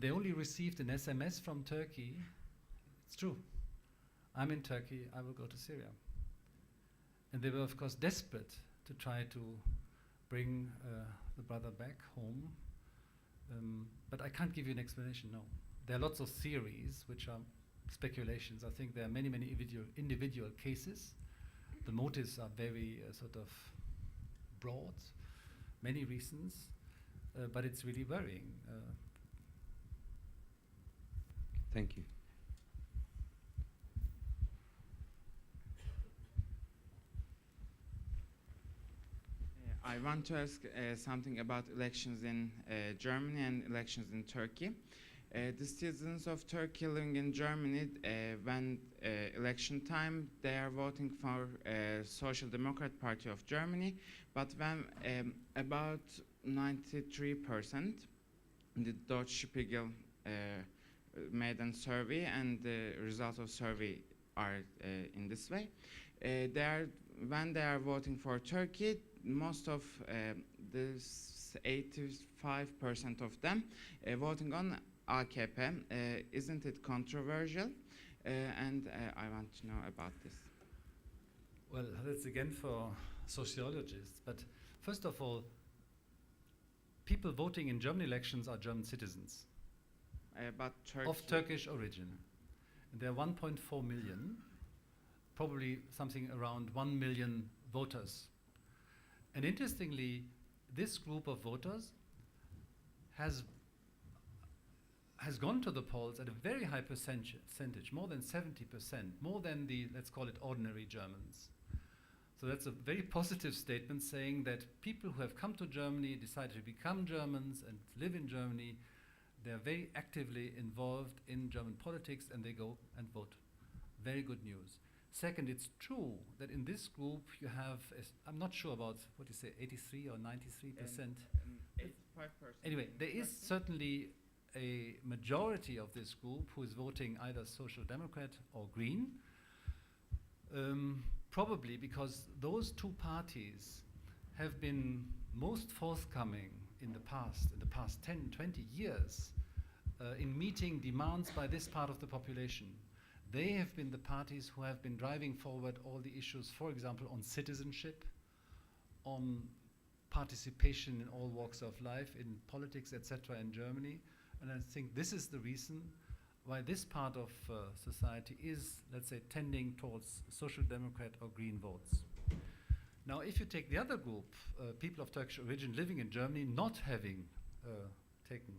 And they only received an SMS from Turkey. It's true. I'm in Turkey, I will go to Syria. And they were, of course, desperate to try to bring the brother back home. But I can't give you an explanation, no. There are lots of theories which are speculations. I think there are many, many individual cases. The motives are very sort of broad, many reasons, but it's really worrying. Thank you. I want to ask something about elections in Germany and elections in Turkey. The citizens of Turkey living in Germany, when election time, they are voting for Social Democrat Party of Germany, but when about 93%, the Deutsche Spiegel made a survey, and the results of survey are in this way. When they are voting for Turkey, most of the 85% of them voting on AKP. Isn't it controversial? And I want to know about this. Well, that's again for sociologists. But first of all, people voting in German elections are German citizens But of Turkish origin. And there are 1.4 million, probably something around 1 million voters. And interestingly, this group of voters has gone to the polls at a very high percentage, more than 70%, more than the, let's call it, ordinary Germans. So that's a very positive statement saying that people who have come to Germany, decided to become Germans and live in Germany, they're very actively involved in German politics and they go and vote. Very good news. Second, it's true that in this group you have, I'm not sure about, what do you say, 83 or 93%? 85%. Anyway, there is certainly a majority of this group who is voting either Social Democrat or Green, probably because those two parties have been most forthcoming in the past 10, 20 years, in meeting demands by this part of the population. They have been the parties who have been driving forward all the issues, for example, on citizenship, on participation in all walks of life, in politics, etc. in Germany. And I think this is the reason why this part of society is, let's say, tending towards Social Democrat or Green votes. Now, if you take the other group, people of Turkish origin living in Germany, not having taken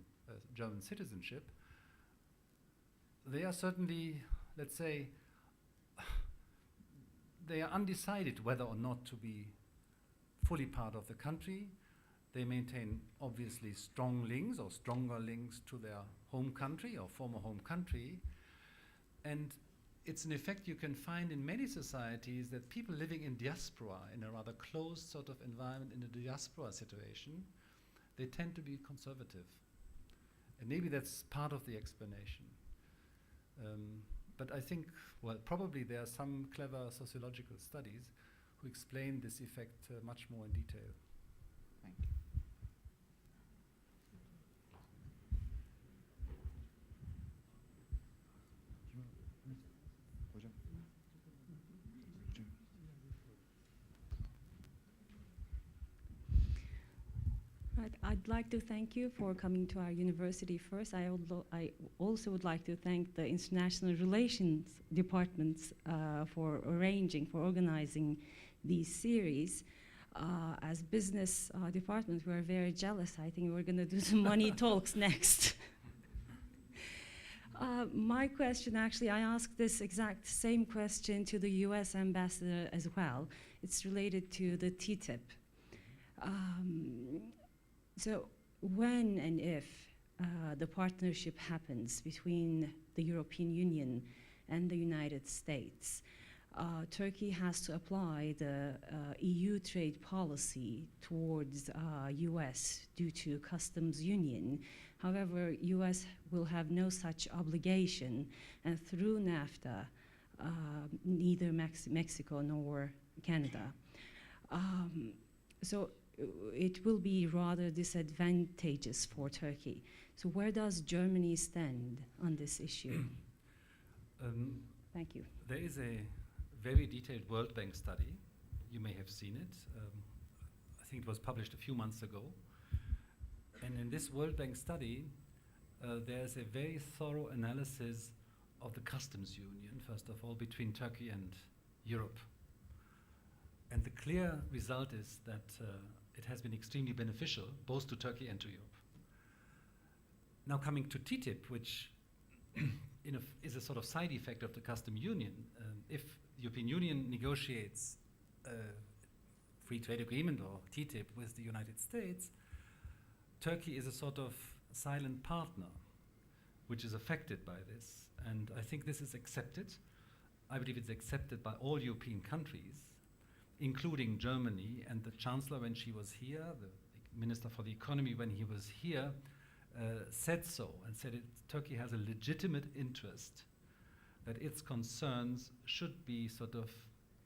German citizenship, they are certainly, let's say, they are undecided whether or not to be fully part of the country. They maintain, obviously, strong links or stronger links to their home country or former home country. And it's an effect you can find in many societies that people living in diaspora, in a rather closed sort of environment, in a diaspora situation, they tend to be conservative. And maybe that's part of the explanation. But I think, well, probably there are some clever sociological studies who explain this effect much more in detail. Thank you. I'd like to thank you for coming to our university first. I also would like to thank the International Relations departments for organizing these series. As business department, we're very jealous. I think we're going to do some money talks next. My question, actually, I asked this exact same question to the US ambassador as well. It's related to the TTIP. So when and if the partnership happens between the European Union and the United States, Turkey has to apply the EU trade policy towards US due to customs union. However, US will have no such obligation, and through NAFTA, neither Mexico nor Canada. So it will be rather disadvantageous for Turkey. So where does Germany stand on this issue? Thank you. There is a very detailed World Bank study. You may have seen it. I think it was published a few months ago. And in this World Bank study, there's a very thorough analysis of the customs union, first of all, between Turkey and Europe. And the clear result is that it has been extremely beneficial, both to Turkey and to Europe. Now coming to TTIP, which is a sort of side effect of the custom union. If the European Union negotiates a free trade agreement or TTIP with the United States, Turkey is a sort of silent partner, which is affected by this. And I think this is accepted. I believe it's accepted by all European countries, including Germany. And the Chancellor, when she was here, the Minister for the Economy, when he was here, said so, and said Turkey has a legitimate interest that its concerns should be sort of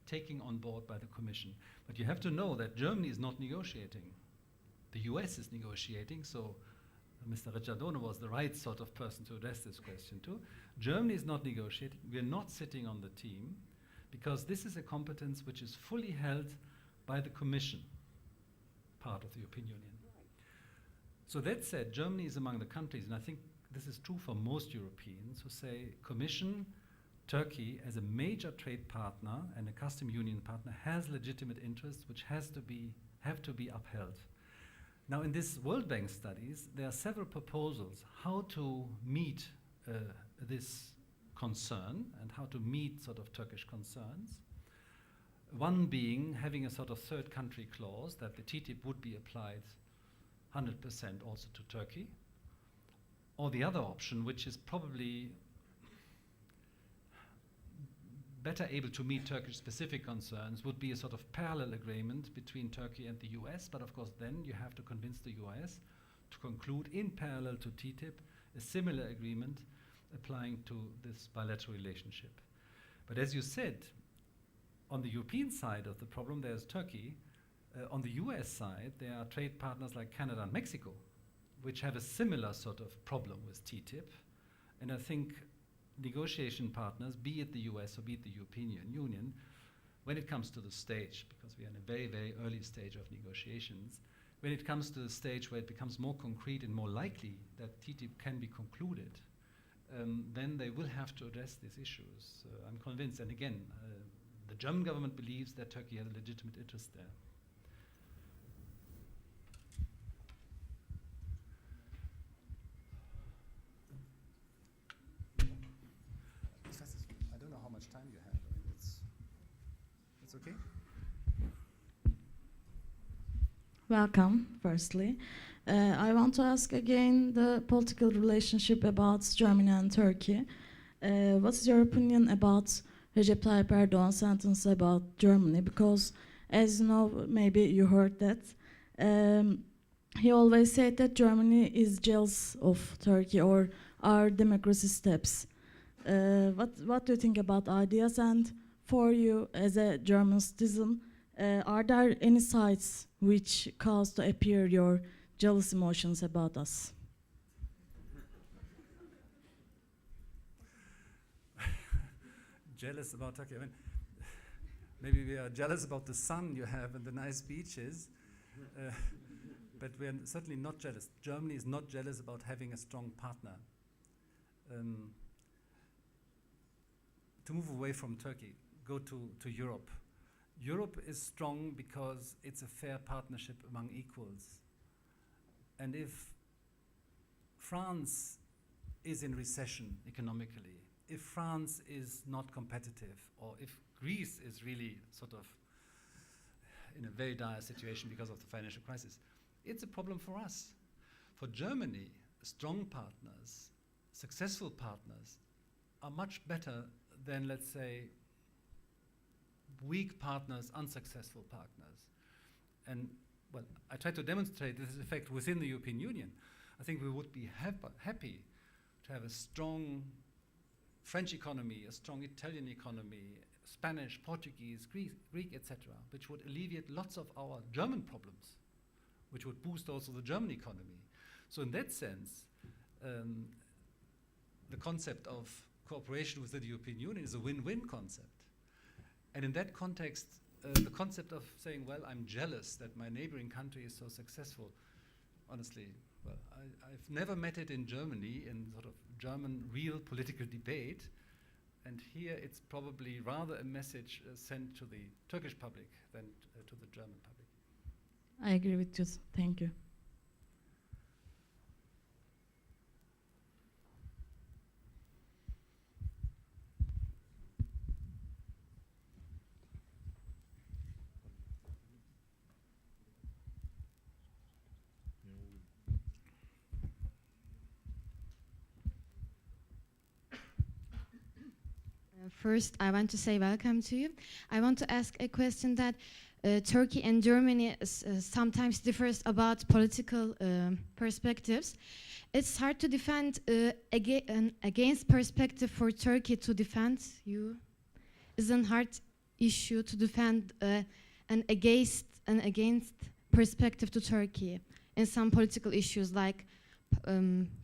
taken on board by the Commission. But you have to know that Germany is not negotiating. The US is negotiating, so Mr. Ricciardone was the right sort of person to address this question to. Germany is not negotiating. We're not sitting on the team, because this is a competence which is fully held by the Commission, part of the European Union. So that said, Germany is among the countries, and I think this is true for most Europeans, who say Commission, Turkey, as a major trade partner and a custom union partner, has legitimate interests which have to be upheld. Now, in this World Bank studies, there are several proposals how to meet this concern and how to meet sort of Turkish concerns. One being having a sort of third country clause that the TTIP would be applied 100% also to Turkey. Or the other option, which is probably better able to meet Turkish specific concerns, would be a sort of parallel agreement between Turkey and the US, but of course then you have to convince the US to conclude in parallel to TTIP a similar agreement applying to this bilateral relationship. But as you said, on the European side of the problem there's Turkey. On the US side, there are trade partners like Canada and Mexico, which have a similar sort of problem with TTIP. And I think negotiation partners, be it the US or be it the European Union, when it comes to the stage, because we are in a very, very early stage of negotiations, when it comes to the stage where it becomes more concrete and more likely that TTIP can be concluded, then they will have to address these issues. I'm convinced. And again, the German government believes that Turkey has a legitimate interest there. I don't know how much time you have. I mean, it's okay? Welcome, firstly. I want to ask again the political relationship about Germany and Turkey. What's your opinion about Recep Tayyip Erdogan's sentence about Germany? Because, as you know, maybe you heard that, he always said that Germany is jealous of Turkey or our democracy steps. What do you think about ideas? And for you, as a German citizen, are there any sides which cause to appear your jealous emotions about us? Jealous about Turkey. I mean, maybe we are jealous about the sun you have and the nice beaches, but we are certainly not jealous. Germany is not jealous about having a strong partner. To move away from Turkey, go to Europe. Europe is strong because it's a fair partnership among equals. And if France is in recession economically, if France is not competitive, or if Greece is really sort of in a very dire situation because of the financial crisis, it's a problem for us. For Germany, strong partners, successful partners, are much better than, let's say, weak partners, unsuccessful partners. And, well, I try to demonstrate this effect within the European Union. I think we would be happy to have a strong French economy, a strong Italian economy, Spanish, Portuguese, Greek, etc., which would alleviate lots of our German problems. which would boost also the German economy. So in that sense, the concept of cooperation with the European Union is a win-win concept. And in that context, the concept of saying, well, I'm jealous that my neighboring country is so successful, honestly, well, I've never met it in Germany in sort of German real political debate. And here it's probably rather a message sent to the Turkish public than to the German public. I agree with you. Thank you. First, I want to say welcome to you. I want to ask a question that Turkey and Germany sometimes differs about political perspectives. It's hard to defend against perspective for Turkey to defend you. It's a hard issue to defend an against perspective to Turkey in some political issues like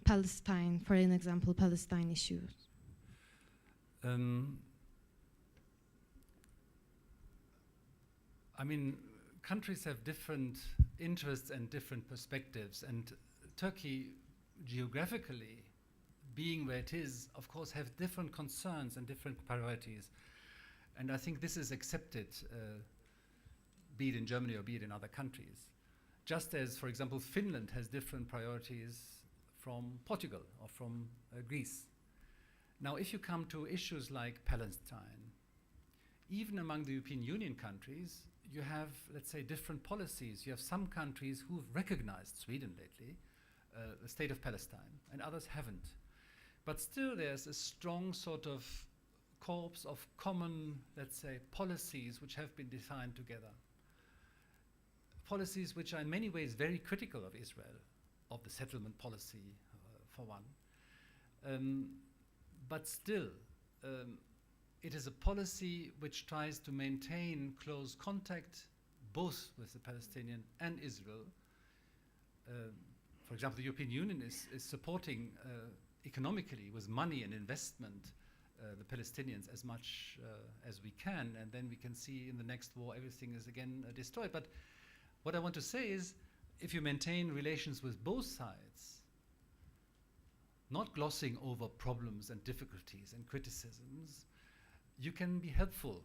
Palestine, for an example, Palestine issues. I mean, countries have different interests and different perspectives, and Turkey, geographically, being where it is, of course, have different concerns and different priorities. And I think this is accepted, be it in Germany or be it in other countries. Just as, for example, Finland has different priorities from Portugal or from Greece. Now, if you come to issues like Palestine, even among the European Union countries, you have, let's say, different policies. You have some countries who've recognized, Sweden lately, the state of Palestine, and others haven't. But still there's a strong sort of corpus of common, let's say, policies which have been defined together. Policies which are in many ways very critical of Israel, of the settlement policy, for one. But still, it is a policy which tries to maintain close contact both with the Palestinian and Israel. For example, the European Union is supporting economically with money and investment the Palestinians as much as we can, and then we can see in the next war everything is again destroyed. But what I want to say is, if you maintain relations with both sides, not glossing over problems and difficulties and criticisms, you can be helpful.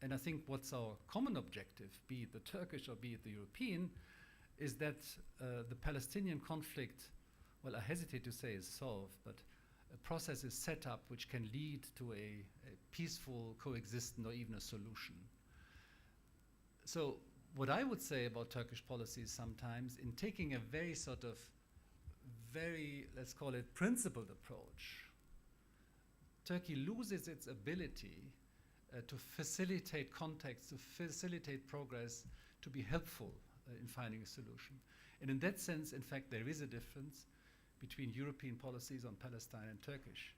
And I think what's our common objective, be it the Turkish or be it the European, is that the Palestinian conflict, well, I hesitate to say is solved, but a process is set up which can lead to a peaceful coexistence or even a solution. So what I would say about Turkish policy is sometimes in taking a very sort of very, let's call it, principled approach, Turkey loses its ability to facilitate contacts, to facilitate progress, to be helpful in finding a solution. And in that sense, in fact, there is a difference between European policies on Palestine and Turkish.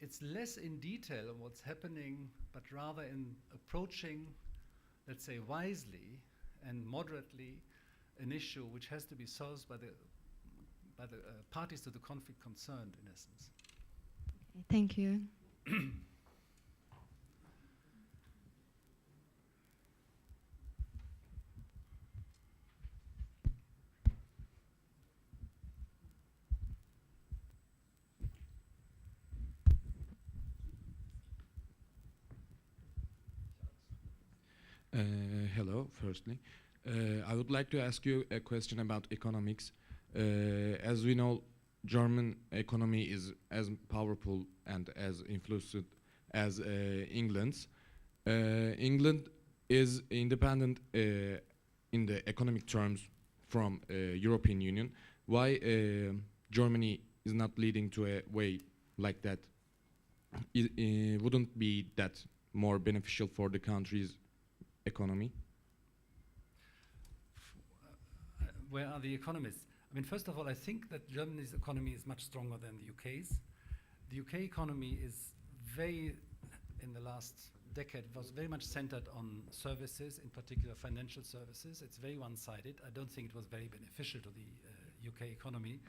It's less in detail on what's happening, but rather in approaching, let's say, wisely and moderately an issue which has to be solved by the parties to the conflict concerned, in essence. Okay, thank you. Hello, firstly. I would like to ask you a question about economics. As we know, German economy is as powerful and as influenced as England's. England is independent in the economic terms from European Union. Why Germany is not leading to a way like that? Wouldn't be that more beneficial for the country's economy? Where are the economists? I mean, first of all, I think that Germany's economy is much stronger than the UK's. The UK economy is very, in the last decade was very much centered on services, in particular financial services. It's very one-sided. I don't think it was very beneficial to the UK economy,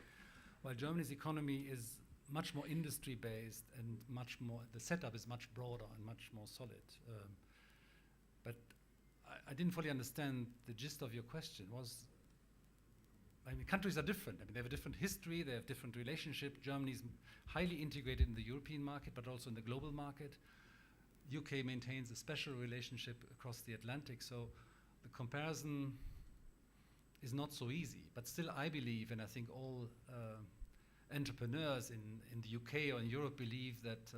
while Germany's economy is much more industry-based and much more, the setup is much broader and much more solid. But I didn't fully understand the gist of your question. I mean, countries are different. I mean, they have a different history, they have different relationship. Germany is highly integrated in the European market, but also in the global market. UK maintains a special relationship across the Atlantic, so the comparison is not so easy. But still, I believe, and I think all entrepreneurs in the UK or in Europe believe that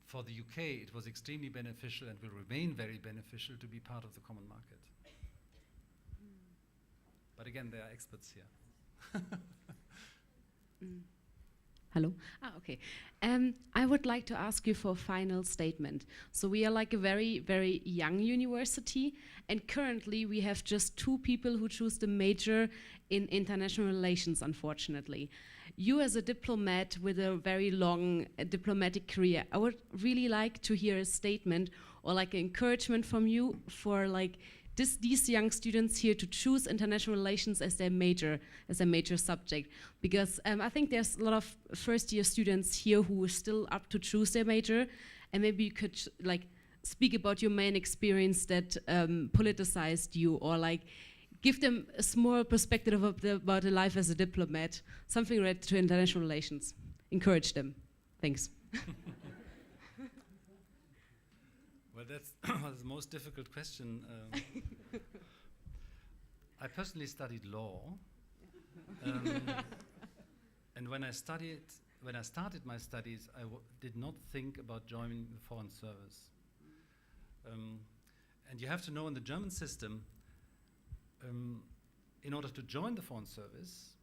for the UK it was extremely beneficial and will remain very beneficial to be part of the common market. But again, there are experts here. Hello. Okay. I would like to ask you for a final statement. So we are like a very, very young university, and currently we have just 2 people who choose the major in international relations, unfortunately. You as a diplomat with a very long diplomatic career, I would really like to hear a statement or like an encouragement from you for like these young students here to choose international relations as their major subject, because I think there's a lot of first-year students here who are still up to choose their major, and maybe you could like speak about your main experience that politicized you, or like give them a small perspective about the life as a diplomat, something related to international relations. Encourage them. Thanks. Well, that's the most difficult question. I personally studied law, and when I started my studies, I did not think about joining the Foreign Service. And you have to know, in the German system, in order to join the Foreign Service,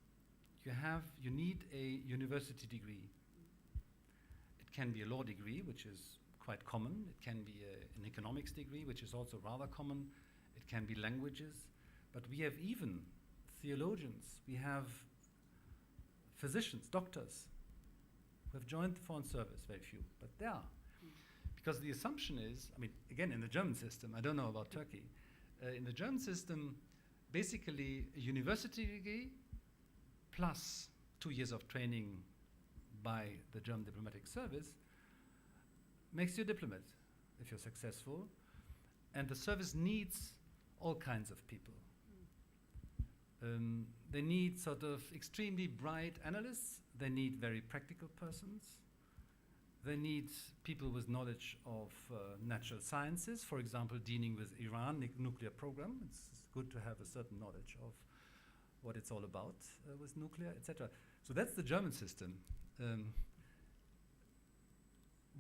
you need a university degree. It can be a law degree, which is quite common. It can be an economics degree, which is also rather common. It can be languages. But we have even theologians. We have physicians, doctors, who have joined the Foreign Service, very few, but there are. Because the assumption is, I mean, again, in the German system, I don't know about Turkey, in the German system, basically a university degree plus 2 years of training by the German diplomatic service makes you a diplomat if you're successful. And the service needs all kinds of people. They need sort of extremely bright analysts. They need very practical persons. They need people with knowledge of natural sciences, for example, dealing with Iran nuclear program. It's good to have a certain knowledge of what it's all about with nuclear, etc. So that's the German system.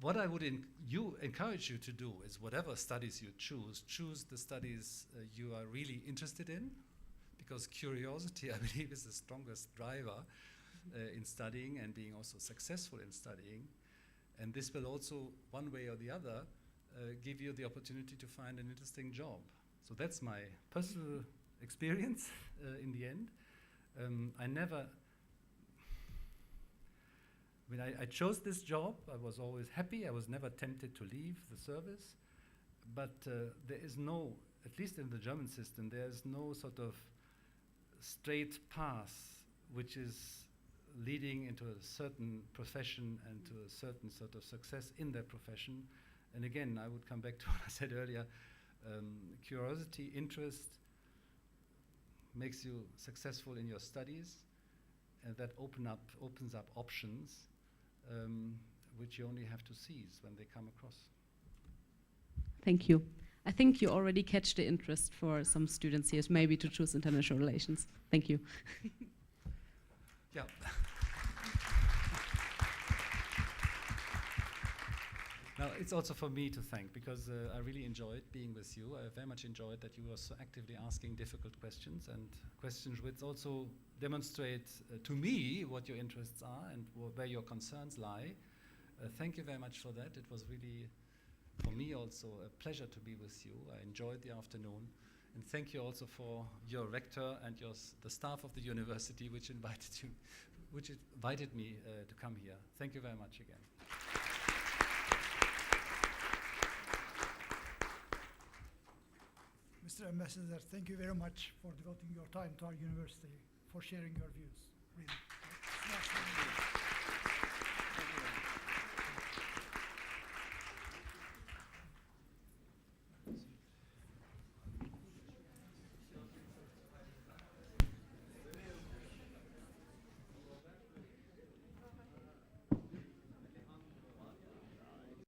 What I would encourage you to do is, whatever studies you choose the studies you are really interested in, because curiosity, I believe, is the strongest driver in studying and being also successful in studying. And this will also, one way or the other, give you the opportunity to find an interesting job. So that's my personal experience in the end. When I chose this job, I was always happy. I was never tempted to leave the service. But there is no, at least in the German system, there is no sort of straight path which is leading into a certain profession and to a certain sort of success in that profession. And again, I would come back to what I said earlier. Curiosity, interest makes you successful in your studies, and that opens up options which you only have to seize when they come across. Thank you. I think you already catch the interest for some students here, maybe to choose international relations. Thank you. Yeah. Now, it's also for me to thank, because I really enjoyed being with you. I very much enjoyed that you were so actively asking difficult questions, and questions which also demonstrate to me what your interests are and where your concerns lie. Thank you very much for that. It was really, for me also, a pleasure to be with you. I enjoyed the afternoon. And thank you also for your rector and the staff of the university which invited me to come here. Thank you very much again. Mr. Ambassador, thank you very much for devoting your time to our university, for sharing your views. Really.